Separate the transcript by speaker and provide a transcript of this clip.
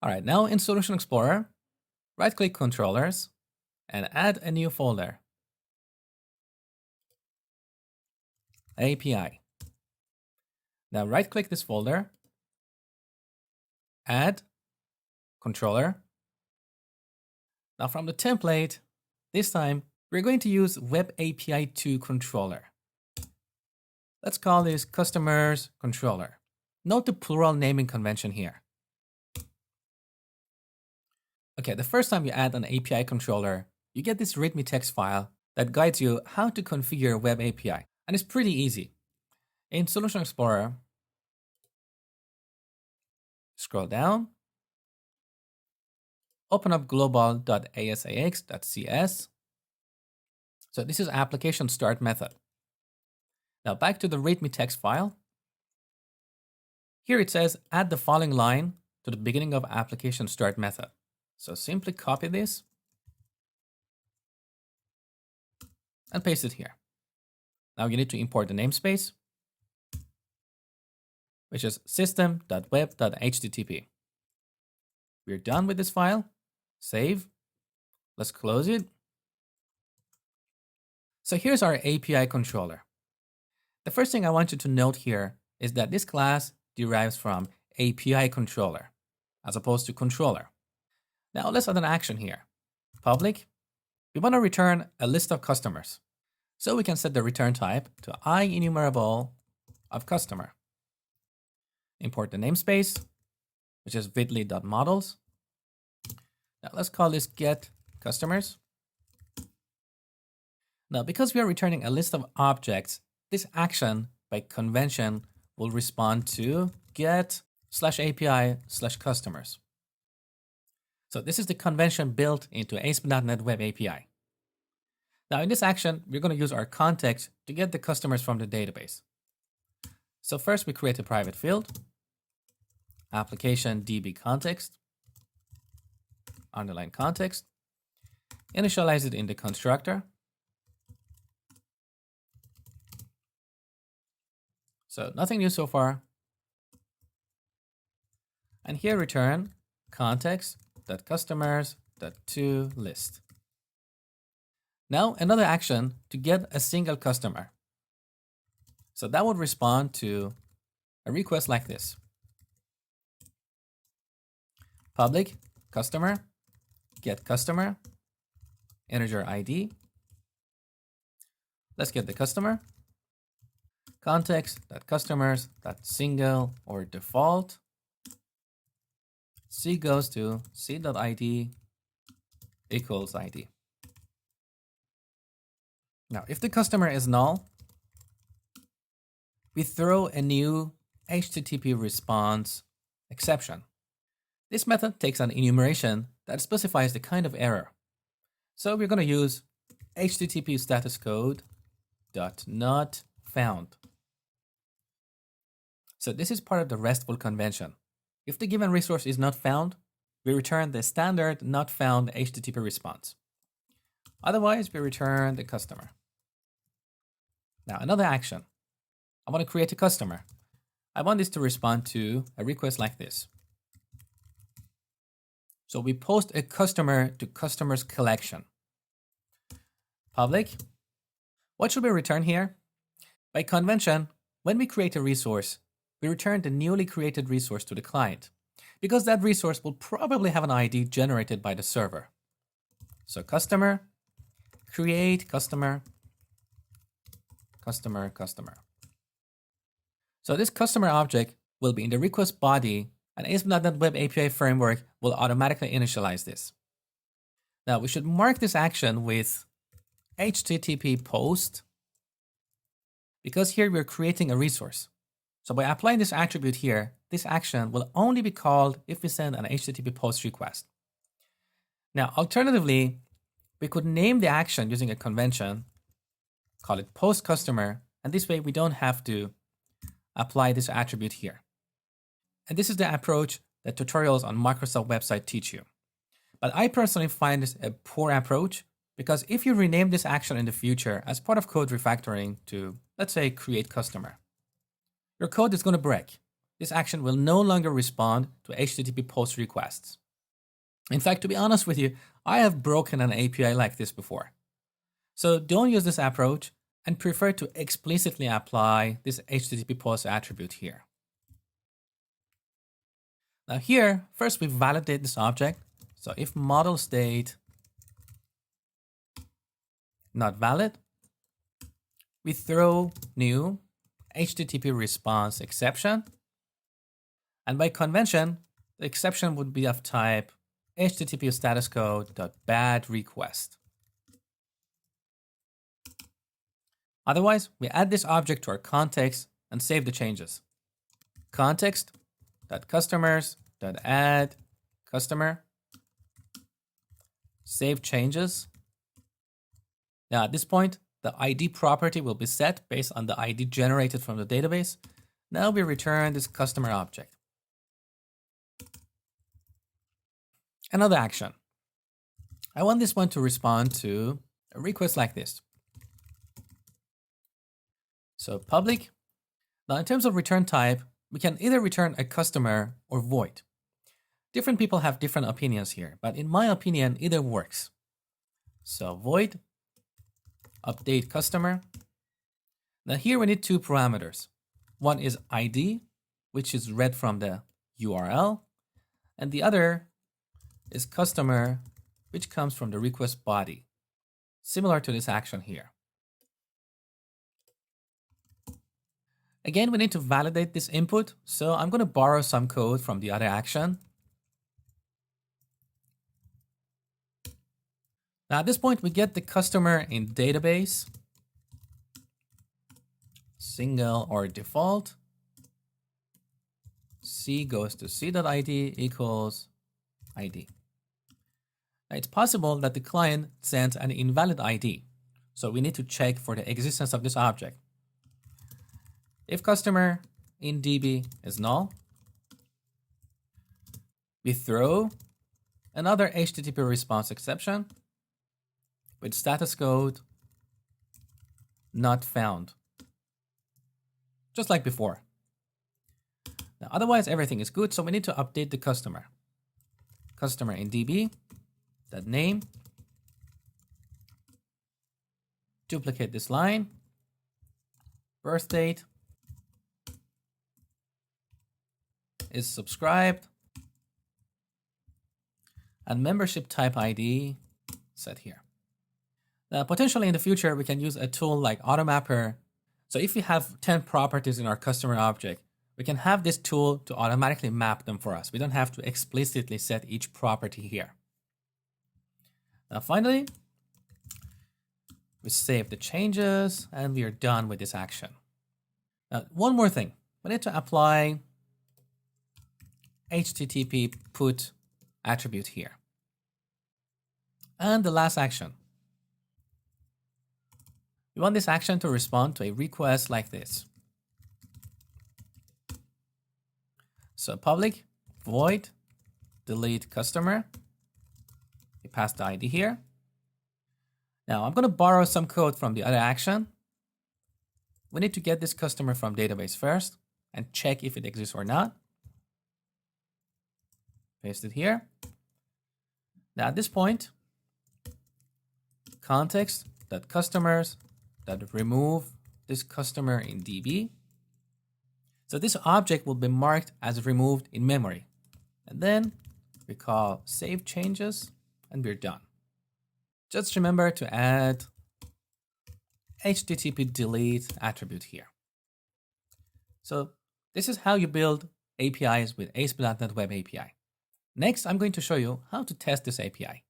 Speaker 1: All right, now in Solution Explorer, right-click Controllers and add a new folder, API. Now right-click this folder, add controller. Now from the template, this time we're going to use Web API 2 controller. Let's call this customers controller. Note the plural naming convention here. Okay, the first time you add an API controller, you get this README text file that guides you how to configure Web API. And it's pretty easy. In Solution Explorer, scroll down, open up global.asax.cs. So this is application start method. Now back to the README text file. Here it says add the following line to the beginning of application start method. So simply copy this and paste it here. Now you need to import the namespace, which is system.web.http. We're done with this file. Save. Let's close it. So here's our API controller. The first thing I want you to note here is that this class derives from API controller as opposed to controller. Now let's add an action here. Public. We want to return a list of customers. So we can set the return type to IEnumerable of customer. Import the namespace, which is vidly.models. Now let's call this get customers. Now because we are returning a list of objects, this action by convention will respond to get/API/customers. So this is the convention built into ASP.NET Web API. Now in this action, we're going to use our context to get the customers from the database. So first we create a private field, application DB context, underline context, initialize it in the constructor. So nothing new so far. And here return context.customers.toList. Now another action to get a single customer. So that would respond to a request like this. Public customer, get customer, integer ID. Let's get the customer. Context.customers.single or default. C goes to c.id equals ID. Now, if the customer is null, we throw a new HTTP response exception. This method takes an enumeration that specifies the kind of error. So we're going to use HTTP status code .not found. So this is part of the RESTful convention. If the given resource is not found, we return the standard not found HTTP response. Otherwise, we return the customer. Now, another action. I want to create a customer. I want this to respond to a request like this. So we post a customer to customers collection. Public. What should we return here? By convention, when we create a resource, we return the newly created resource to the client, because that resource will probably have an ID generated by the server. So customer, create customer, customer, customer. So this customer object will be in the request body, and ASP.NET Web API Framework will automatically initialize this. Now we should mark this action with HTTP post, because here we're creating a resource. So by applying this attribute here, this action will only be called if we send an HTTP post request. Now, alternatively, we could name the action using a convention, call it post customer, and this way we don't have to apply this attribute here. And this is the approach that tutorials on Microsoft website teach you. But I personally find this a poor approach, because if you rename this action in the future as part of code refactoring to, let's say, create customer, your code is going to break. this action will no longer respond to HTTP post requests. In fact, to be honest with you, I have broken an API like this before. So don't use this approach and prefer to explicitly apply this HTTP post attribute here. Now here, first we validate this object. So if model state not valid, we throw new HTTP response exception. And by convention, the exception would be of type HTTP status code.bad request. Otherwise, we add this object to our context and save the changes. Context.customers.add customer. Save changes. Now at this point, the ID property will be set based on the ID generated from the database. Now we return this customer object. Another action. I want this one to respond to a request like this. So public. Now in terms of return type, we can either return a customer or void. Different people have different opinions here, but in my opinion, either works. So void, update customer. Now here we need two parameters. One is ID, which is read from the URL, and the other is customer, which comes from the request body, similar to this action here. Again, we need to validate this input, so I'm going to borrow some code from the other action. Now at this point, we get the customer in database, single or default. C goes to c.id equals ID. Now it's possible that the client sent an invalid ID, so we need to check for the existence of this object. If customer in DB is null, we throw another HTTP response exception with status code not found, just like before. Now, otherwise everything is good, so we need to update the customer. Customer in DB, that name, duplicate this line, birth date is subscribed, and membership type ID set here. Now, potentially in the future, we can use a tool like AutoMapper. So if we have 10 properties in our customer object, we can have this tool to automatically map them for us. We don't have to explicitly set each property here. Now, finally, we save the changes and we are done with this action. Now, one more thing. We need to apply HTTP put attribute here. And the last action. We want this action to respond to a request like this. So public void delete customer. We pass the ID here. Now I'm going to borrow some code from the other action. We need to get this customer from database first and check if it exists or not. Paste it here. Now at this point, context.customers.remove this customer in DB. So this object will be marked as removed in memory. And then we call save changes and we're done. Just remember to add HTTP delete attribute here. So this is how you build APIs with ASP.NET Web API. Next, I'm going to show you how to test this API.